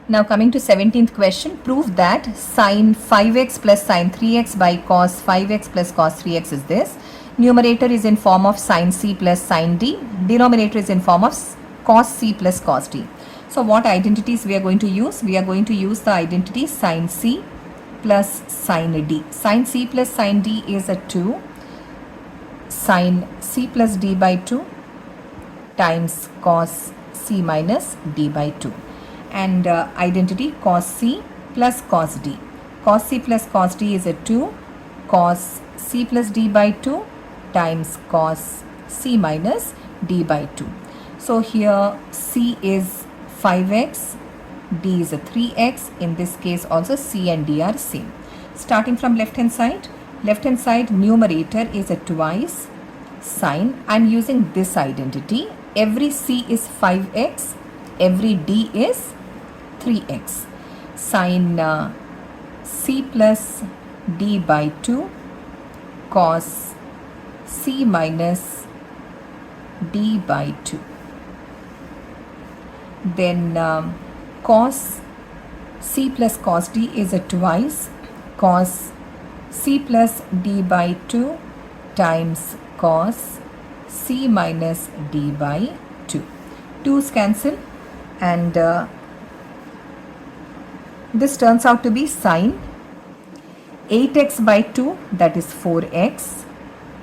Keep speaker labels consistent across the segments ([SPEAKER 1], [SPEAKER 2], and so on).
[SPEAKER 1] Now coming to 17th question, prove that sine 5x plus sine 3x by cos 5x plus cos 3x is this. Numerator is in form of sine c plus sine d. Denominator is in form of cos c plus cos d. So what identities we are going to use? We are going to use the identity sine c plus sine d. Sine c plus sine d is a 2 sine c plus d by 2 times cos c minus d by 2. And identity cos c plus cos d. Cos c plus cos d is a 2 cos c plus d by 2 times cos c minus d by 2. So here c is 5x, d is a 3x. In this case also c and d are same. Starting from left hand side numerator is a twice sine. I am using this identity. Every c is 5x, every d is 3x. Sine c plus d by 2 cos c minus d by 2. Then cos c plus cos d is a twice cos c plus d by 2 times cos c minus d by 2. 2's cancel and this turns out to be sine 8x by 2, that is 4x,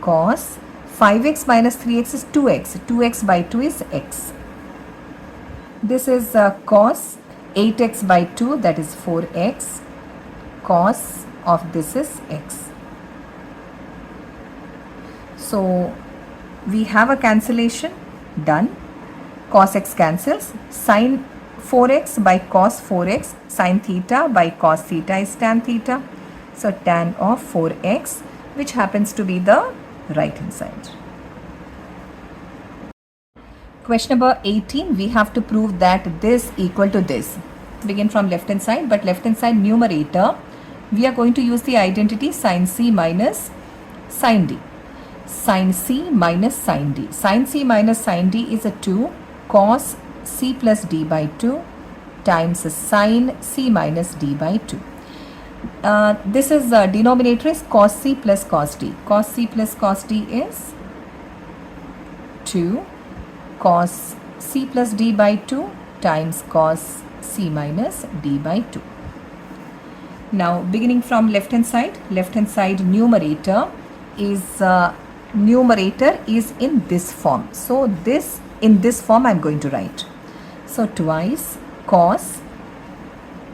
[SPEAKER 1] cos 5x minus 3x is 2x. 2x by 2 is x. This is cos 8x by 2, that is 4x, cos of this is x. So we have a cancellation done. Cos x cancels. Sine 4x by cos 4x, sine theta by cos theta is tan theta. So tan of 4x, which happens to be the right hand side. Question number 18, we have to prove that this equal to this. Begin from left hand side, but left hand side numerator, we are going to use the identity sine c minus sine d. Sine c minus sine d. Sine c minus sine d is a 2 cos c plus d by 2 times sine c minus d by 2. This is denominator is cos c plus cos d. Cos c plus cos d is 2 cos c plus d by 2 times cos c minus d by 2. Now beginning from left hand side numerator is in this form. So this in this form I am going to write. So twice cos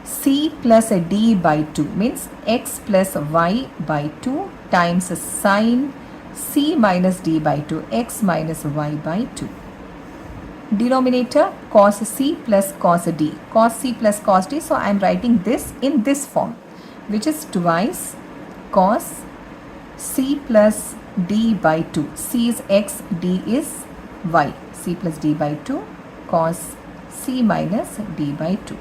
[SPEAKER 1] c plus d by 2 means x plus y by 2 times sine c minus d by 2, x minus y by 2. Denominator cos c plus cos d. Cos c plus cos d. So I am writing this in this form, which is twice cos c plus d by 2. C is x, d is y. C plus d by 2 cos c minus d by 2.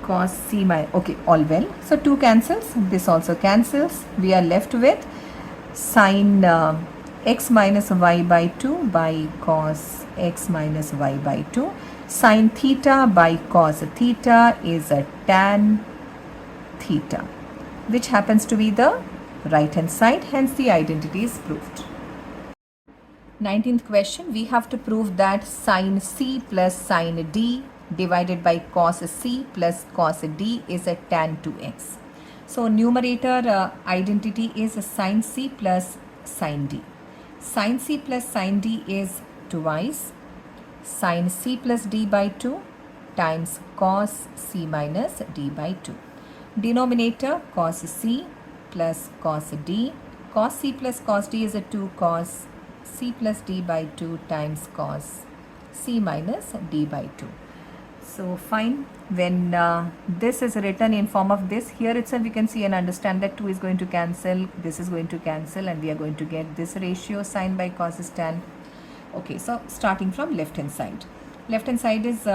[SPEAKER 1] Cos c minus, okay, all well. So 2 cancels, this also cancels. We are left with sine x minus y by 2 by cos x minus y by 2. Sine theta by cos theta is a tan theta, which happens to be the right hand side, hence the identity is proved. 19th question, we have to prove that sine c plus sine d divided by cos c plus cos d is a tan 2x. So numerator identity is sine c plus sine d. Sine c plus sine d is twice sine c plus d by 2 times cos c minus d by 2. Denominator cos c plus cos d. Cos c plus cos d is a 2 cos c plus d by 2 times cos c minus d by 2. So fine, when this is written in form of this, here itself we can see and understand that 2 is going to cancel, this is going to cancel, and we are going to get this ratio sine by cos is tan. Okay, so starting from left hand side is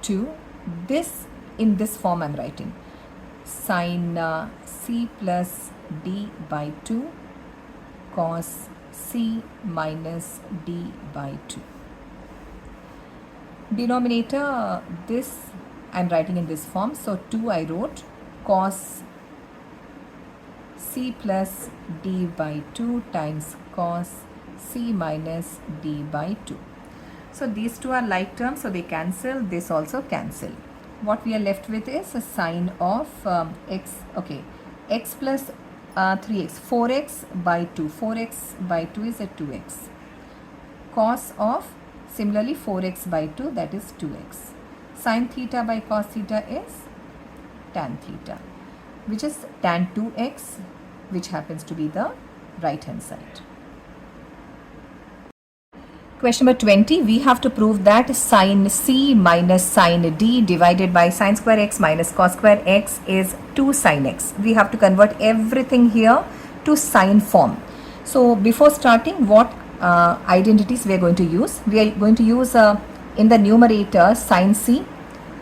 [SPEAKER 1] 2. This in this form I am writing sine c plus d by 2 cos c minus d by 2. Denominator this I'm writing in this form. So 2 I wrote cos c plus d by 2 times cos c minus d by 2. So these two are like terms, so they cancel. This also cancel. What we are left with is a sine of x. Okay, x plus 3x, 4x by 2. 4x by 2 is a 2x. Cos of similarly 4x by 2, that is 2x. Sin theta by cos theta is tan theta, which is tan 2x, which happens to be the right hand side. Question number 20, we have to prove that sin c minus sin d divided by sin square x minus cos square x is 2 sin x. We have to convert everything here to sin form. So before starting, what identities we are going to use? We are going to use in the numerator sin c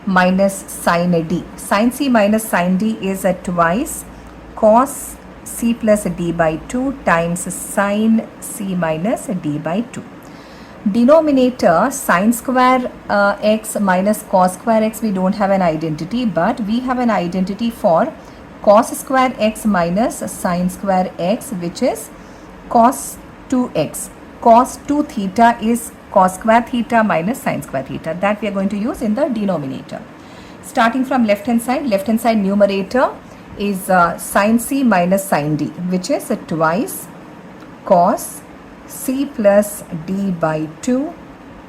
[SPEAKER 1] minus sin d. Sin c minus sin d is twice cos c plus d by 2 times sin c minus d by 2. Denominator sin square x minus cos square x, we don't have an identity, but we have an identity for cos square x minus sin square x, which is cos 2x. Cos 2 theta is cos square theta minus sin square theta. That we are going to use in the denominator. Starting from left hand side numerator is sin c minus sin d, which is twice cos c plus d by 2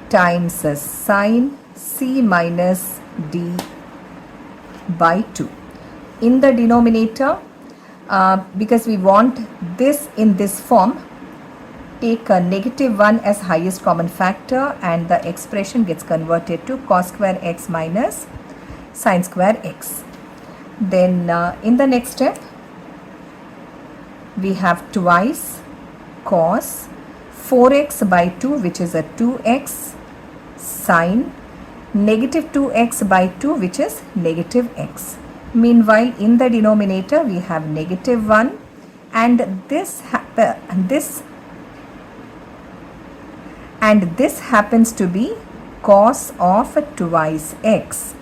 [SPEAKER 1] times sin c minus d by 2. In the denominator, because we want this in this form, take a negative 1 as highest common factor, and the expression gets converted to cos square x minus sin square x. Then in the next step, we have twice cos 4x by 2, which is a 2x, sin negative 2x by 2, which is negative x. Meanwhile, in the denominator, we have negative 1, and this happens to be cos of twice x.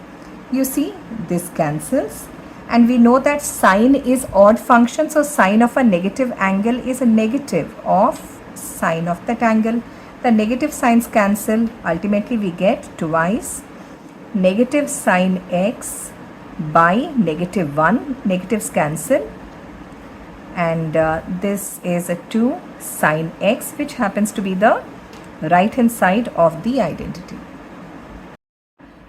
[SPEAKER 1] You see, this cancels, and we know that sine is odd function, so sine of a negative angle is a negative of sine of that angle. The negative signs cancel. Ultimately, we get twice negative sine x by negative 1. Negatives cancel, and this is a 2 sine x, which happens to be the right hand side of the identity.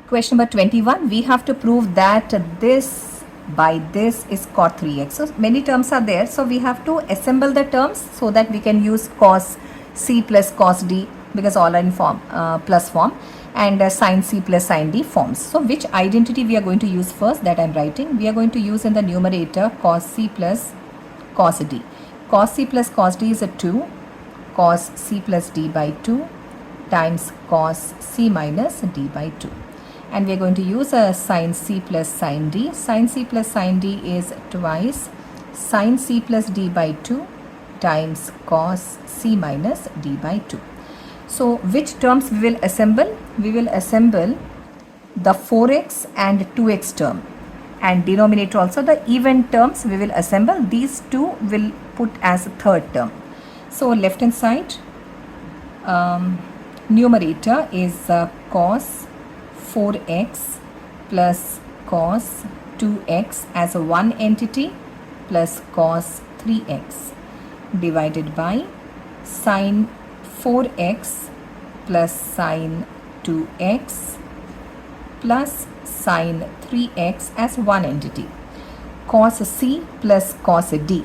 [SPEAKER 1] Question number 21, we have to prove that this by this is cot 3x. So many terms are there, so we have to assemble the terms so that we can use cos c plus cos d, because all are in form plus form, and sin c plus sin d forms. So which identity we are going to use first, that I am writing. We are going to use in the numerator cos c plus cos d. Cos c plus cos d is a 2 cos c plus d by 2 times cos c minus d by 2. And we are going to use a sin c plus sin d. Sin c plus sin d is twice sin c plus d by 2 times cos c minus d by 2. So which terms we will assemble? We will assemble the 4x and 2x term, and denominator also the even terms we will assemble. These two will put as a third term. So left hand side, numerator is cos 4x plus cos 2x as a one entity plus cos 3x divided by sin 4x plus sin 2x plus sin 3x as one entity. Cos c plus cos d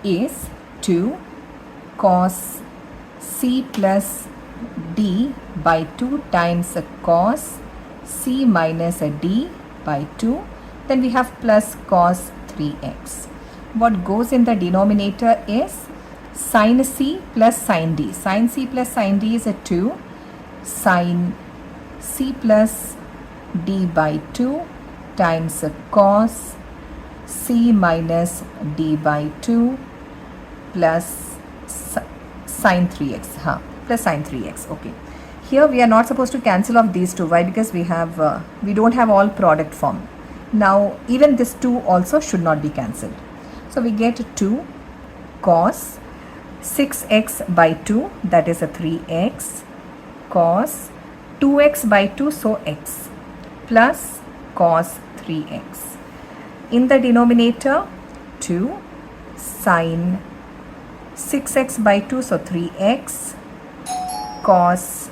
[SPEAKER 1] is 2 cos c plus d by 2 times cos c minus d by 2. Then we have plus cos 3x. What goes in the denominator is sin c plus sin d. Sin c plus sin d is a 2 sin c plus d by 2 times cos c minus d by 2 plus sin 3x. Plus sin 3x. Okay. Here we are not supposed to cancel off these two. Why? Because we don't have all product form. Now even this 2 also should not be cancelled. So we get 2 cos 6x by 2, that is a 3x, cos 2x by 2, so x, plus cos 3x. In the denominator 2 sin 6x by 2, so 3x, cos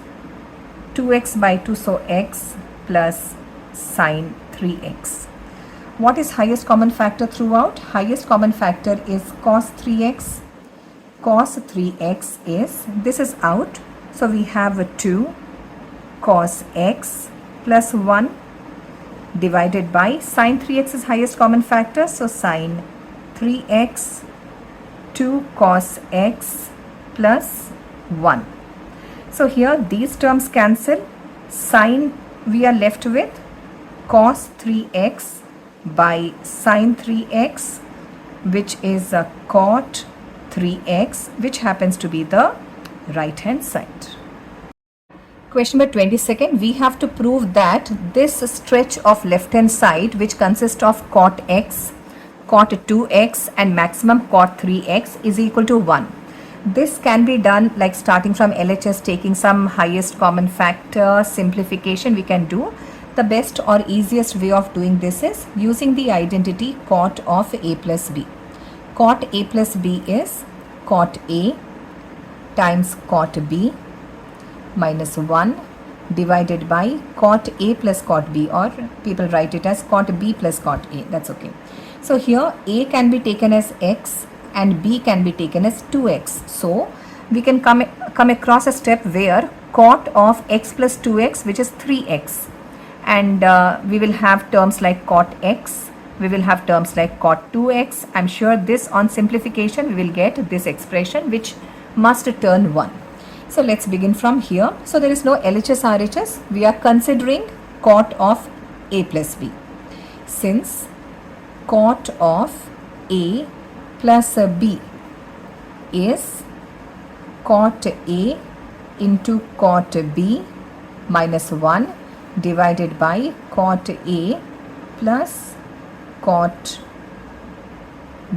[SPEAKER 1] 2x by 2, so x, plus sin 3x. What is highest common factor throughout? Highest common factor is cos 3x. Cos 3x is, this is out, so we have a 2 cos x plus 1 divided by sin 3x is highest common factor, so sin 3x, 2 cos x plus 1. So here these terms cancel. Sin, we are left with cos 3x by sin 3x, which is a cot 3x, which happens to be the right hand side. Question number 22nd, we have to prove that this stretch of left hand side, which consists of cot x, cot 2x and maximum cot 3x, is equal to 1. This can be done like starting from LHS, taking some highest common factor simplification we can do. The best or easiest way of doing this is using the identity cot of a plus b. Cot a plus b is cot a times cot b minus 1 divided by cot a plus cot b, or people write it as cot b plus cot a, that's okay. So here a can be taken as x and b can be taken as 2x. So we can come across a step where cot of x plus 2x, which is 3x, and we will have terms like cot x, we will have terms like cot 2x. I'm sure this on simplification we will get this expression which must turn 1. So let's begin from here. So there is no LHS RHS, we are considering cot of a plus b. Since cot of a plus b is cot a into cot b minus 1 divided by cot a plus cot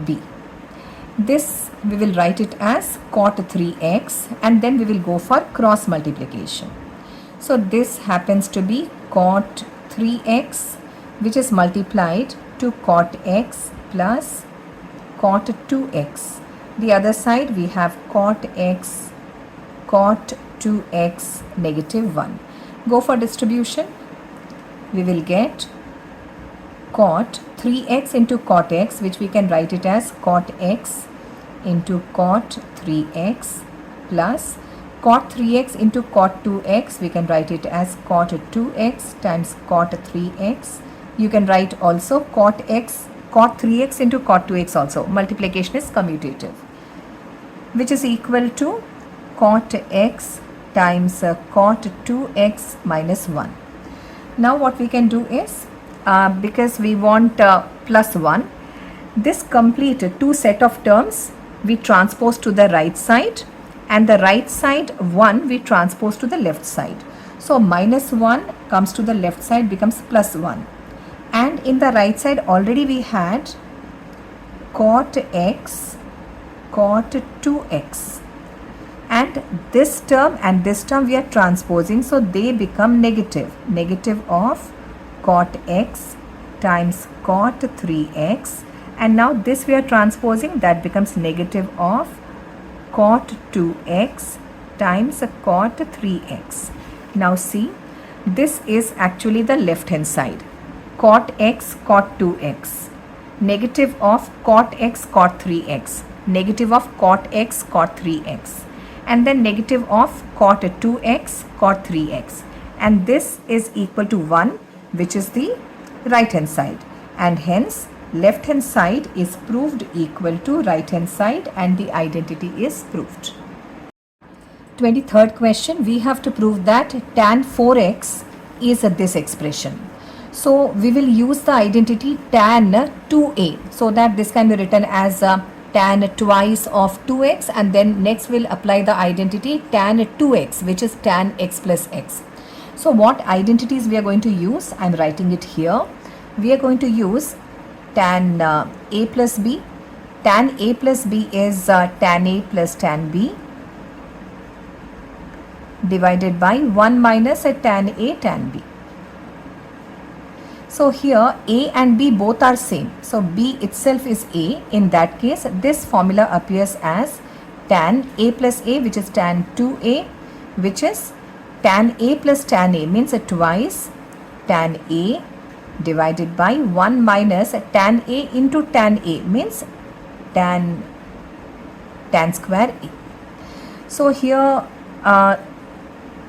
[SPEAKER 1] b. This we will write it as cot 3x, and then we will go for cross multiplication. So this happens to be cot 3x, which is multiplied to cot x plus cot 2x. The other side we have cot x, cot 2x, negative 1. Go for distribution. We will get cot 3x into cot x, which we can write it as cot x into cot 3x plus cot 3x into cot 2x, we can write it as cot 2x times cot 3x. You can write also cot x, cot 3x into cot 2x also. Multiplication is commutative, which is equal to cot x times cot 2x minus 1. Now what we can do is, because we want plus 1, this complete 2 set of terms we transpose to the right side, and the right side 1 we transpose to the left side. So minus 1 comes to the left side, becomes plus 1. And in the right side already we had cot x, cot 2x. And this term and this term we are transposing, so they become negative. Negative of cot x times cot 3x. And now this we are transposing, that becomes negative of cot 2x times cot 3x. Now see, this is actually the left hand side. Cot x, cot 2x. Negative of cot x, cot 3x. Negative of cot x, cot 3x. And then negative of cot 2x, cot 3x. And this is equal to 1, which is the right hand side. And hence left hand side is proved equal to right hand side, and the identity is proved. 23rd question, we have to prove that tan 4x is this expression. So we will use the identity tan 2a, so that this can be written as tan twice of 2x, and then next we'll apply the identity tan 2x, which is tan x plus x. So what identities we are going to use? I'm writing it here. We are going to use tan a plus b. Tan a plus b is tan a plus tan b divided by 1 minus tan a tan b. So here a and b both are same. So b itself is a. In that case, this formula appears as tan a plus a, which is tan 2a, which is tan a plus tan a, means twice tan a divided by 1 minus tan a into tan a, means tan square a. So here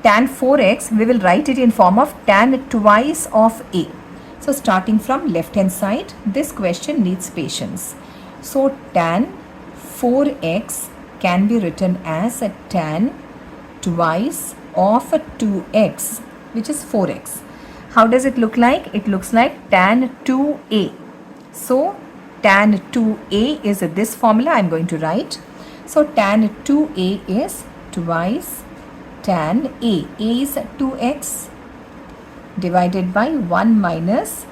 [SPEAKER 1] tan 4x, we will write it in form of tan twice of a. So starting from left hand side, this question needs patience. So tan 4x can be written as a tan twice of 2x, which is 4x. How does it look like? It looks like tan 2a. So tan 2a is this formula I'm going to write. So tan 2a is twice tan a. A is 2x divided by 1 minus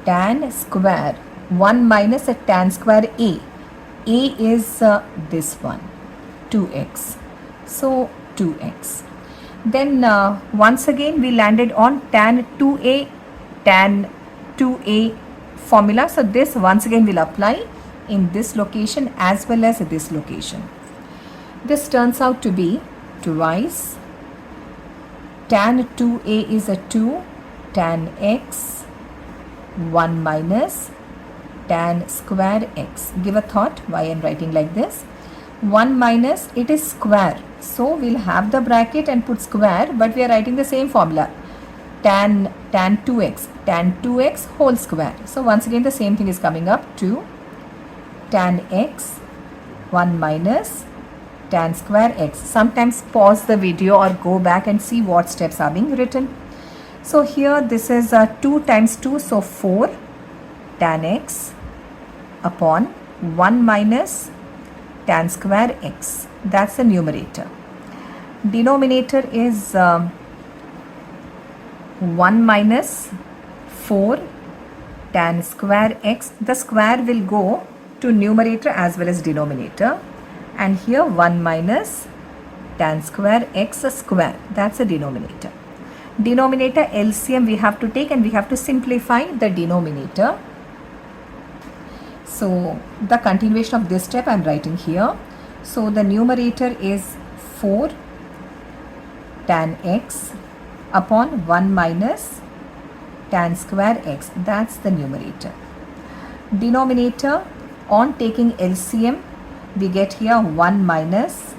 [SPEAKER 1] tan square. 1 minus tan square a. A is this one, 2x. So 2x. Then once again we landed on tan 2a formula. So this once again will apply in this location as well as this location. This turns out to be twice tan 2a is a 2 tan x 1 minus tan square x. Give a thought why I am writing like this. 1 minus, it is square. So we'll have the bracket and put square, but we are writing the same formula. Tan 2x whole square. So once again the same thing is coming up, 2 tan x 1 minus tan square x. Sometimes pause the video or go back and see what steps are being written. So here this is 2 times 2, so 4 tan x upon 1 minus tan square x. That's the numerator. Denominator is 1 minus 4 tan square x. The square will go to numerator as well as denominator. And here 1 minus tan square x square. That's the denominator. Denominator LCM we have to take, and we have to simplify the denominator. So the continuation of this step I am writing here. So the numerator is 4 tan x upon 1 minus tan square x. That's the numerator. Denominator, on taking LCM, we get here 1 minus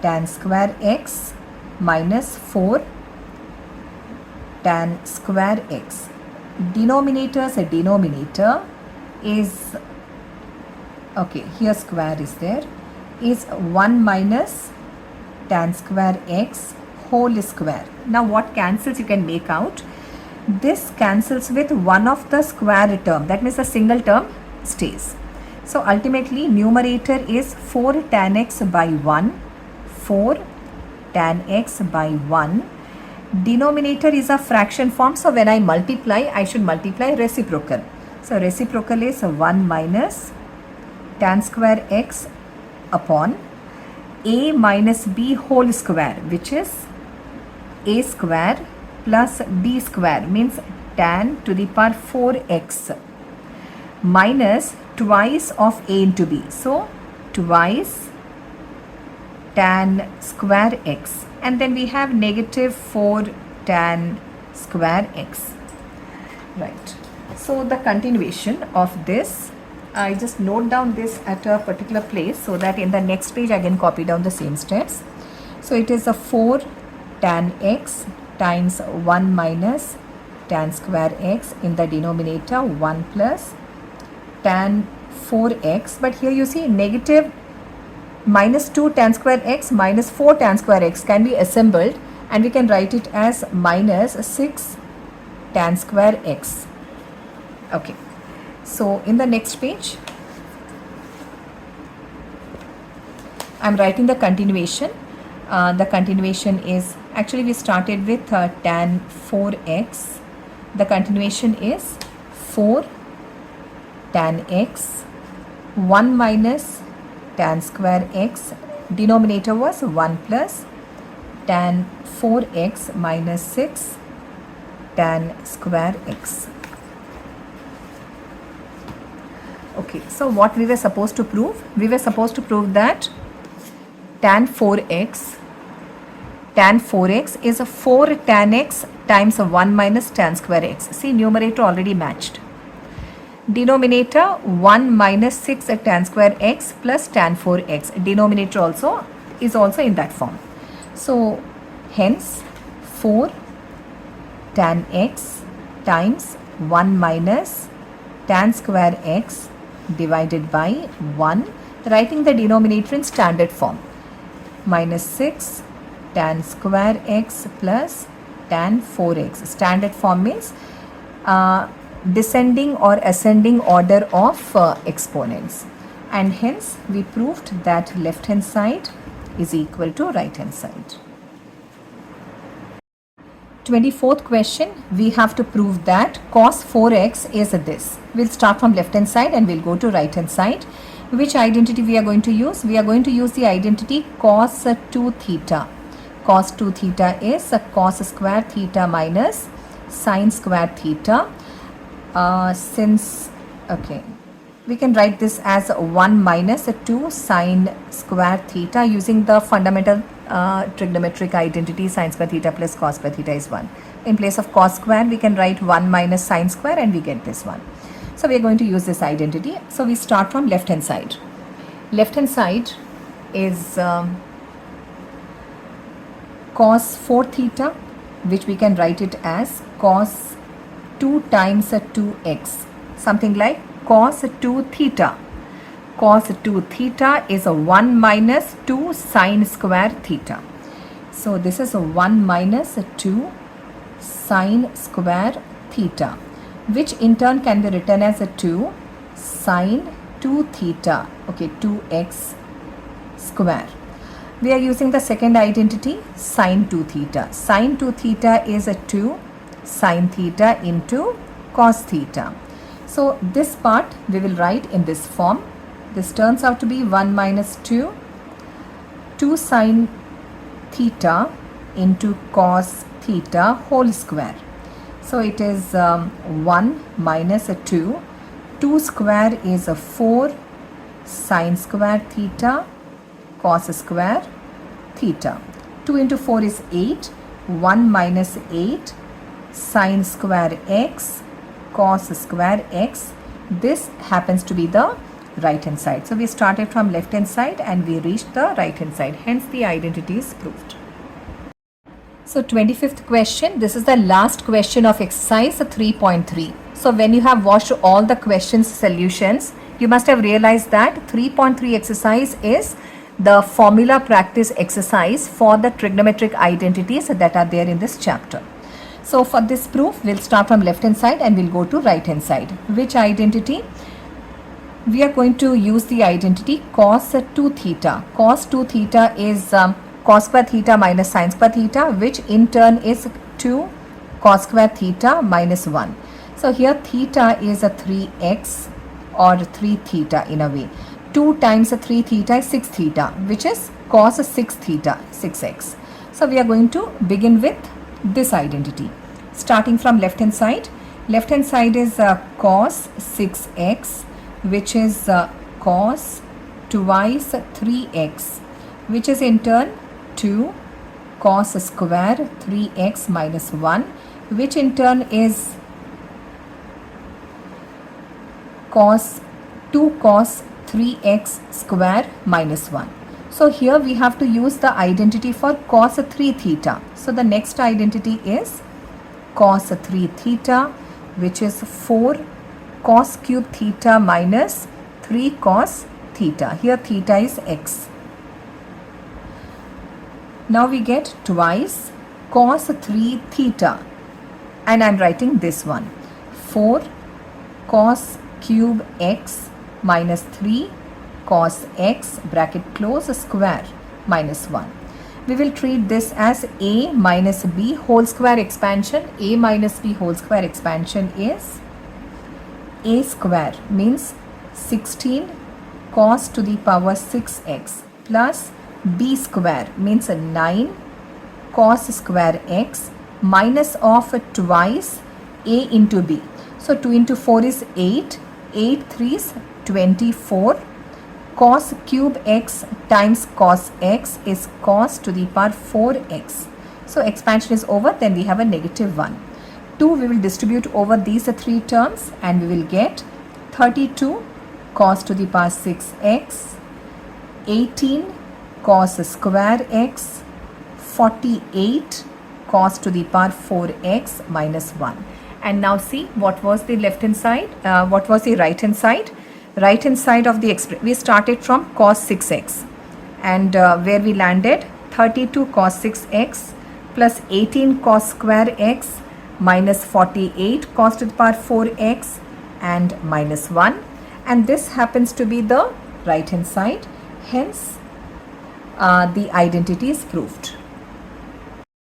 [SPEAKER 1] tan square x minus 4 tan square x. Denominator is, okay, here square is there, is 1 minus tan square x whole square. Now what cancels you can make out? This cancels with one of the square term. That means the single term stays. So ultimately numerator is 4 tan x by 1. 4 tan x by 1. Denominator is a fraction form. So when I multiply, I should multiply reciprocal. So reciprocal is 1 minus tan square x upon a minus b whole square, which is a square plus b square, means tan to the power 4x minus twice of a into b. So twice tan square x, and then we have negative 4 tan square x. Right. So the continuation of this, I just note down this at a particular place so that in the next page I can copy down the same steps. So it is a 4 tan x times 1 minus tan square x, in the denominator 1 plus tan 4x, but here you see negative minus 2 tan square x minus 4 tan square x can be assembled, and we can write it as minus 6 tan square x. Okay, so in the next page I'm writing the continuation. The continuation is, actually we started with tan 4x. The continuation is 4 tan x, 1 minus tan square x, denominator was 1 plus tan 4x minus 6 tan square x. Okay, so what we were supposed to prove? We were supposed to prove that tan 4x is a 4 tan x times 1 minus tan square x. See, numerator already matched. Denominator 1 minus 6 tan square x plus tan 4x. Denominator also is also in that form. So hence 4 tan x times 1 minus tan square x divided by 1, writing the denominator in standard form, minus 6 tan square x plus tan 4x. Standard form means descending or ascending order of exponents, and hence we proved that left hand side is equal to right hand side. 24th question, we have to prove that cos 4x is this. We'll start from left hand side and we'll go to right hand side. Which identity we are going to use? We are going to use the identity cos 2 theta. Cos 2 theta is cos square theta minus sin square theta. Okay, we can write this as 1 minus 2 sin square theta using the fundamental trigonometric identity sin square theta plus cos square theta is 1. In place of cos square, we can write 1 minus sin square and we get this one. So we are going to use this identity. So we start from left hand side. Left hand side is cos 4 theta, which we can write it as cos 2 times 2x. Something like cos 2 theta. Cos 2 theta is a 1 minus 2 sin square theta. So this is a 1 minus 2 sin square theta, which in turn can be written as a 2 sin 2 theta, okay, 2x square. We are using the second identity, sin 2 theta. Sin 2 theta is a 2 sin theta into cos theta. So this part we will write in this form. This turns out to be 1 minus 2 sin theta into cos theta whole square. So it is 1 minus 2 square is a 4 sin square theta cos square theta. 2 into 4 is 8. 1 minus 8 sin square x cos square x. This happens to be the right hand side. So we started from left hand side and we reached the right hand side. Hence the identity is proved. So 25th question, this is the last question of exercise 3.3. So when you have watched all the questions solutions, you must have realized that 3.3 exercise is the formula practice exercise for the trigonometric identities that are there in this chapter. So for this proof, we'll start from left hand side and we'll go to right hand side. Which identity? We are going to use the identity cos 2 theta. Cos 2 theta is cos square theta minus sin square theta, which in turn is 2 cos square theta minus 1. So here theta is a 3x or 3 theta in a way. 2 times 3 theta is 6 theta, which is cos 6 theta, 6x. So we are going to begin with this identity. Starting from left hand side. Left hand side is cos 6x, which is cos twice 3x, which is in turn 2 cos square 3x minus 1, which in turn is cos 2 cos 3x square minus 1. So here we have to use the identity for cos 3 theta. So the next identity is cos 3 theta, which is 4 cos cube theta minus 3 cos theta. Here theta is x. Now we get twice cos 3 theta, and I am writing this one, 4 cos cube x minus 3 cos x bracket close square minus 1. We will treat this as a minus b whole square expansion. A minus b whole square expansion is a square means 16 cos to the power 6x plus b square means 9 cos square x minus of twice a into b. So 2 into 4 is 8, 8 3 is 24, cos cube x times cos x is cos to the power 4x. So expansion is over, then we have a negative 1. 2 we will distribute over these 3 terms and we will get 32 cos to the power 6x, 18 cos square x, 48 cos to the power 4x minus 1. And now see what was the left hand side, what was the right hand side. Right hand side of the expression, we started from cos 6x and where we landed 32 cos 6x plus 18 cos square x minus 48 cos to the power 4x and minus 1, and this happens to be the right hand side, hence the identity is proved.